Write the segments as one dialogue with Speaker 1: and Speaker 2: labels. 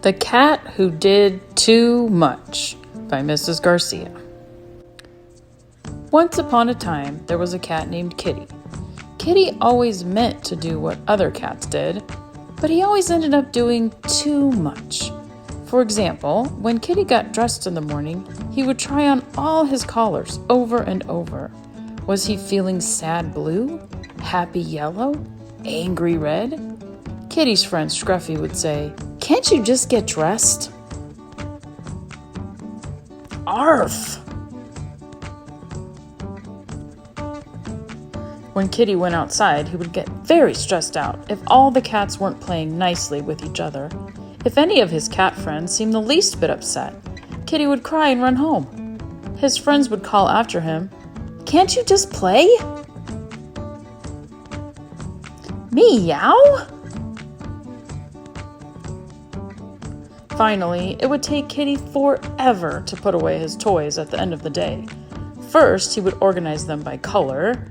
Speaker 1: The Cat Who Did Too Much by Mrs. Garcia. Once upon a time, there was a cat named Kitty. Kitty always meant to do what other cats did, but he always ended up doing too much. For example, when Kitty got dressed in the morning, he would try on all his collars over and over. Was he feeling sad blue, happy yellow, angry red? Kitty's friend Scruffy would say, "Can't you just get dressed?" Arf! When Kitty went outside, he would get very stressed out if all the cats weren't playing nicely with each other. If any of his cat friends seemed the least bit upset, Kitty would cry and run home. His friends would call after him, "Can't you just play?" Meow! Finally, it would take Kitty forever to put away his toys at the end of the day. First, he would organize them by color,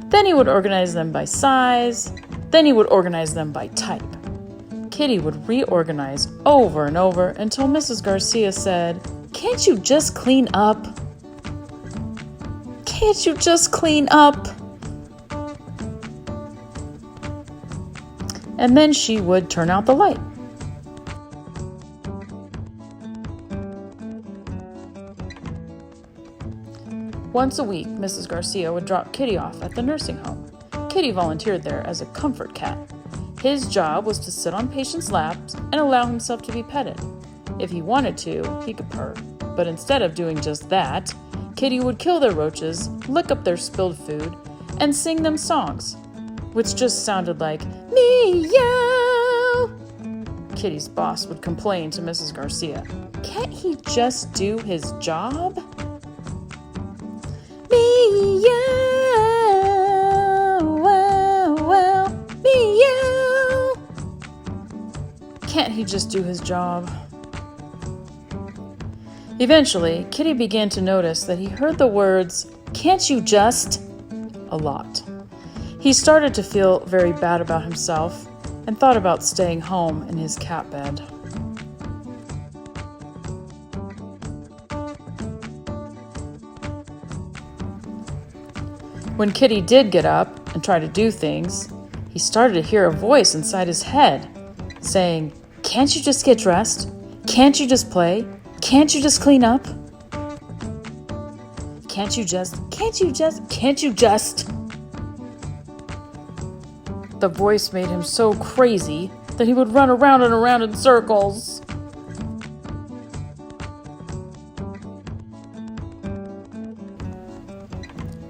Speaker 1: then he would organize them by size, then he would organize them by type. Kitty would reorganize over and over until Mrs. Garcia said, "Can't you just clean up? Can't you just clean up?" And then she would turn out the light. Once a week, Mrs. Garcia would drop Kitty off at the nursing home. Kitty volunteered there as a comfort cat. His job was to sit on patients' laps and allow himself to be petted. If he wanted to, he could purr. But instead of doing just that, Kitty would kill their roaches, lick up their spilled food, and sing them songs, which just sounded like, "Meow!" Kitty's boss would complain to Mrs. Garcia, "Can't he just do his job?" Meow, wow, wow, meow. Can't he just do his job? Eventually, Kitty began to notice that he heard the words, "Can't you just?" a lot. He started to feel very bad about himself and thought about staying home in his cat bed. When Kitty did get up and try to do things, he started to hear a voice inside his head saying, "Can't you just get dressed? Can't you just play? Can't you just clean up? Can't you just? The voice made him so crazy that he would run around and around in circles.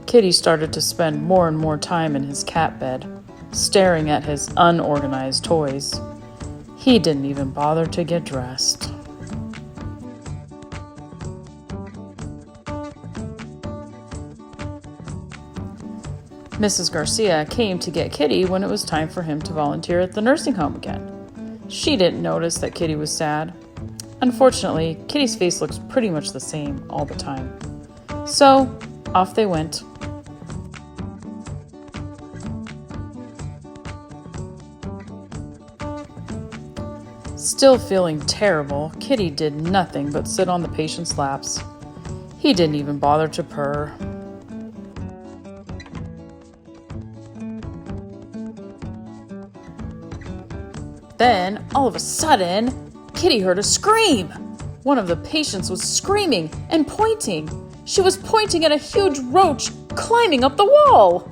Speaker 1: Kitty started to spend more and more time in his cat bed, staring at his unorganized toys. He didn't even bother to get dressed. Mrs. Garcia came to get Kitty when it was time for him to volunteer at the nursing home again. She didn't notice that Kitty was sad. Unfortunately, Kitty's face looks pretty much the same all the time. So, off they went. Still feeling terrible, Kitty did nothing but sit on the patient's laps. He didn't even bother to purr. Then, all of a sudden, Kitty heard a scream. One of the patients was screaming and pointing. She was pointing at a huge roach climbing up the wall.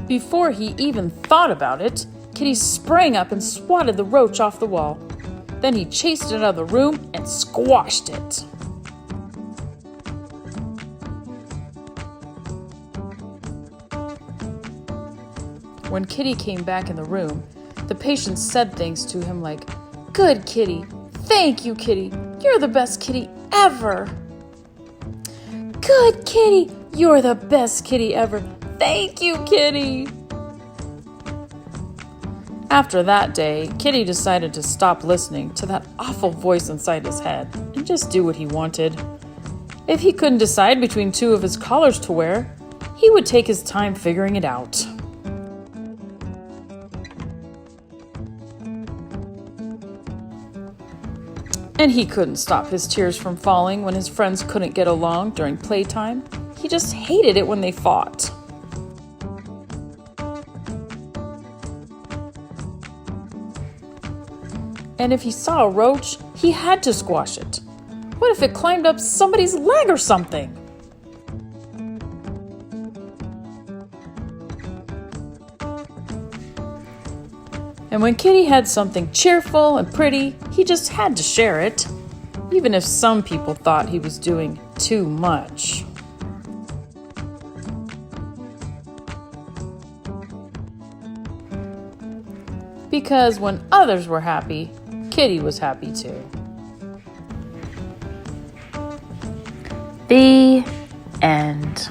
Speaker 1: Before he even thought about it, Kitty sprang up and swatted the roach off the wall. Then he chased it out of the room and squashed it. When Kitty came back in the room, the patients said things to him like, "Good Kitty, thank you Kitty, you're the best kitty ever." "Good Kitty, you're the best kitty ever. Thank you, Kitty." After that day, Kitty decided to stop listening to that awful voice inside his head and just do what he wanted. If he couldn't decide between two of his collars to wear, he would take his time figuring it out. And he couldn't stop his tears from falling when his friends couldn't get along during playtime. He just hated it when they fought. And if he saw a roach, he had to squash it. What if it climbed up somebody's leg or something? And when Kitty had something cheerful and pretty, he just had to share it, even if some people thought he was doing too much. Because when others were happy, Kitty was happy too. The end.